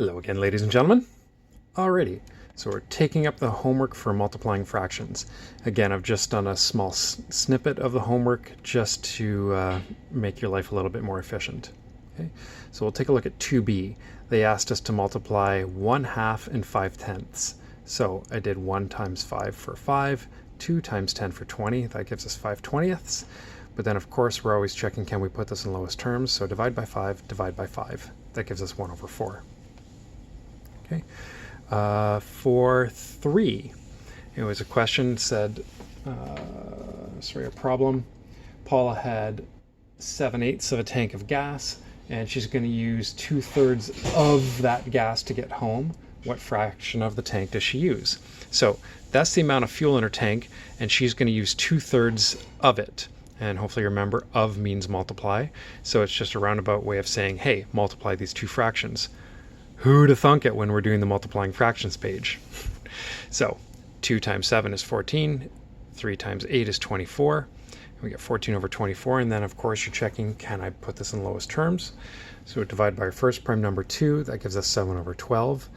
Hello again, ladies and gentlemen. Alrighty, so we're taking up the homework for multiplying fractions. Again, I've just done a small snippet of the homework just to make your life a little bit more efficient. Okay, so we'll take a look at 2b. They asked us to multiply 1/2 and 5/10. So I did 1 times 5 for 5, 2 times 10 for 20. That gives us 5/20. But then, of course, we're always checking, can we put this in lowest terms? So divide by 5, divide by 5. That gives us 1/4. Okay. For 3, it was a question said, a problem. Paula had 7/8 of a tank of gas, and she's going to use 2/3 of that gas to get home. What fraction of the tank does she use? So that's the amount of fuel in her tank, and she's going to use 2/3 of it. And hopefully remember, of means multiply. So it's just a roundabout way of saying, hey, multiply these two fractions. Who'da thunk it when we're doing the multiplying fractions page? So 2 times 7 is 14, 3 times 8 is 24. We get 14/24, and then of course you're checking, can I put this in lowest terms? So we divide by our first prime number 2, that gives us 7/12.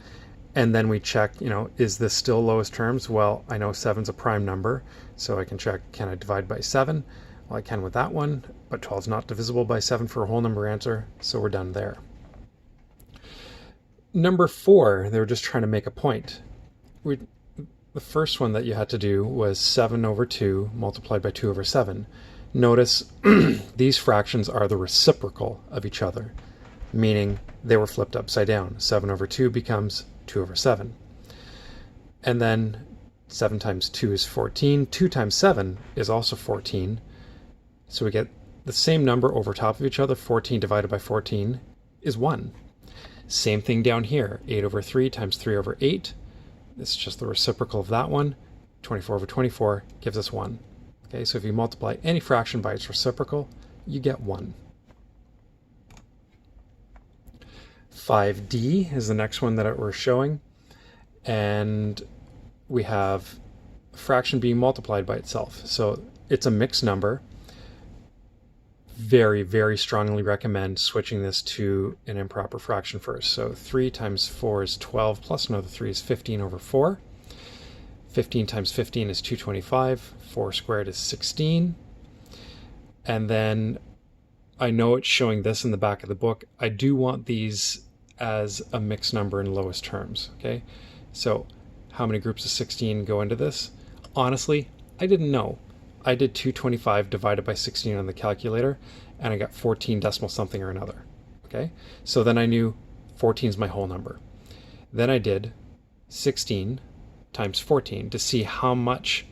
And then we check, is this still lowest terms? Well, I know 7's a prime number, so I can check, can I divide by 7? Well, I can with that one, but 12 is not divisible by 7 for a whole number answer, so we're done there. Number 4, they were just trying to make a point. The first one that you had to do was 7/2 multiplied by 2/7. Notice these fractions are the reciprocal of each other, meaning they were flipped upside down. 7/2 becomes 2/7. And then 7 times 2 is 14. 2 times 7 is also 14. So we get the same number over top of each other. 14 divided by 14 is 1. Same thing down here, 8/3 times 3/8. This is just the reciprocal of that one. 24/24 gives us 1. Okay, so if you multiply any fraction by its reciprocal, you get 1. 5D is the next one that we're showing. And we have a fraction being multiplied by itself. So it's a mixed number. Very, very strongly recommend switching this to an improper fraction first. So 3 times 4 is 12, plus another 3 is 15/4. 15 times 15 is 225. 4 squared is 16. And then I know it's showing this in the back of the book. I do want these as a mixed number in lowest terms. Okay, so how many groups of 16 go into this? Honestly, I didn't know. I did 225 divided by 16 on the calculator, and I got 14 decimal something or another. Okay, so then I knew 14 is my whole number. Then I did 16 times 14 to see how much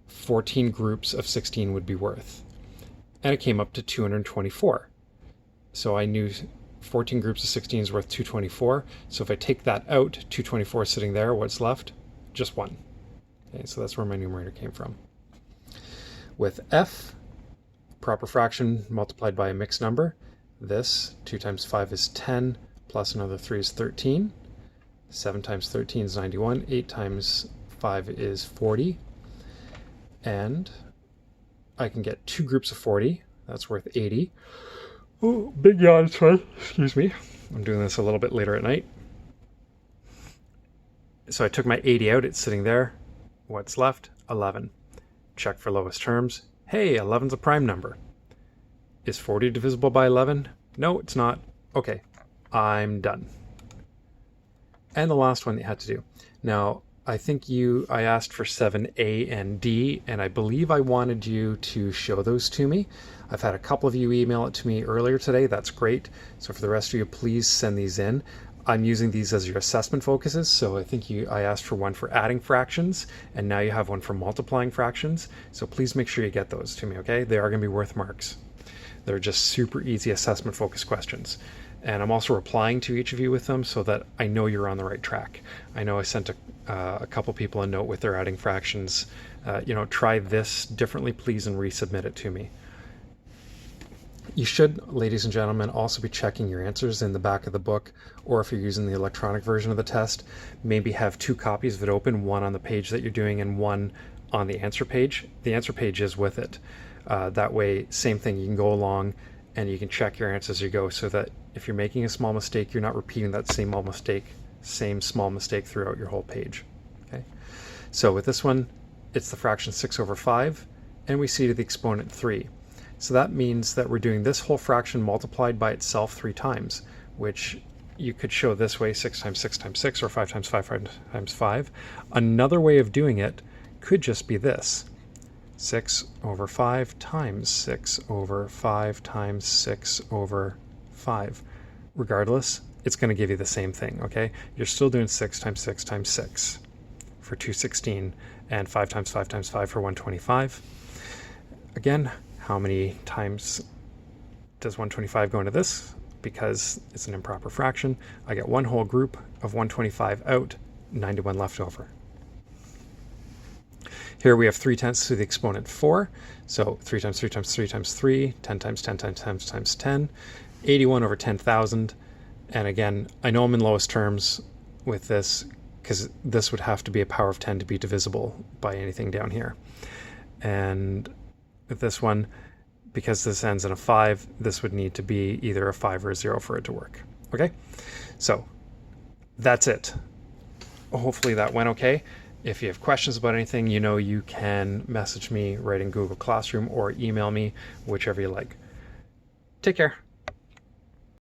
14 groups of 16 would be worth. And it came up to 224. So I knew 14 groups of 16 is worth 224. So if I take that out, 224 is sitting there, what's left? Just 1. Okay, so that's where my numerator came from. With F, proper fraction multiplied by a mixed number, this 2 times 5 is 10, plus another 3 is 13. 7 times 13 is 91. 8 times 5 is 40. And I can get 2 groups of 40. That's worth 80. Oh, big yawn, sorry. Excuse me. I'm doing this a little bit later at night. So I took my 80 out. It's sitting there. What's left? 11. Check for lowest terms. Hey, 11's a prime number. Is 40 divisible by 11? No, it's not. Okay, I'm done. And the last one that you had to do. Now, I think I asked for 7A and D, and I believe I wanted you to show those to me. I've had a couple of you email it to me earlier today. That's great. So for the rest of you, please send these in. I'm using these as your assessment focuses, so I think I asked for one for adding fractions, and now you have one for multiplying fractions. So please make sure you get those to me, okay? They are going to be worth marks. They're just super easy assessment focus questions. And I'm also replying to each of you with them so that I know you're on the right track. I know I sent a couple people a note with their adding fractions. Try this differently, please, and resubmit it to me. You should, ladies and gentlemen, also be checking your answers in the back of the book, or if you're using the electronic version of the test, maybe have 2 copies of it open, one on the page that you're doing and one on the answer page. The answer page is with it. That way, same thing, you can go along and you can check your answers as you go so that if you're making a small mistake, you're not repeating that same small mistake throughout your whole page. Okay. So with this one, it's the fraction 6 over 5, and we see to the exponent 3. So that means that we're doing this whole fraction multiplied by itself 3 times, which you could show this way, 6 times 6 times 6, or 5 times 5 times 5. Another way of doing it could just be this. 6 over 5 times 6 over 5 times 6 over 5. Regardless, it's going to give you the same thing, okay? You're still doing 6 times 6 times 6 for 216, and 5 times 5 times 5 for 125. Again, how many times does 125 go into this? Because it's an improper fraction, I get one whole group of 125 out, 91 left over. Here we have 3/10 to the exponent 4, so 3 times 3 times 3 times 3, 10 times 10 times 10 times 10, 81 over 10,000. And again, I know I'm in lowest terms with this because this would have to be a power of 10 to be divisible by anything down here. And with this one, because this ends in a 5, this would need to be either a 5 or a 0 for it to work. Okay, so that's it. Hopefully that went okay. If you have questions about anything, you know you can message me right in Google Classroom or email me, whichever you like. Take care.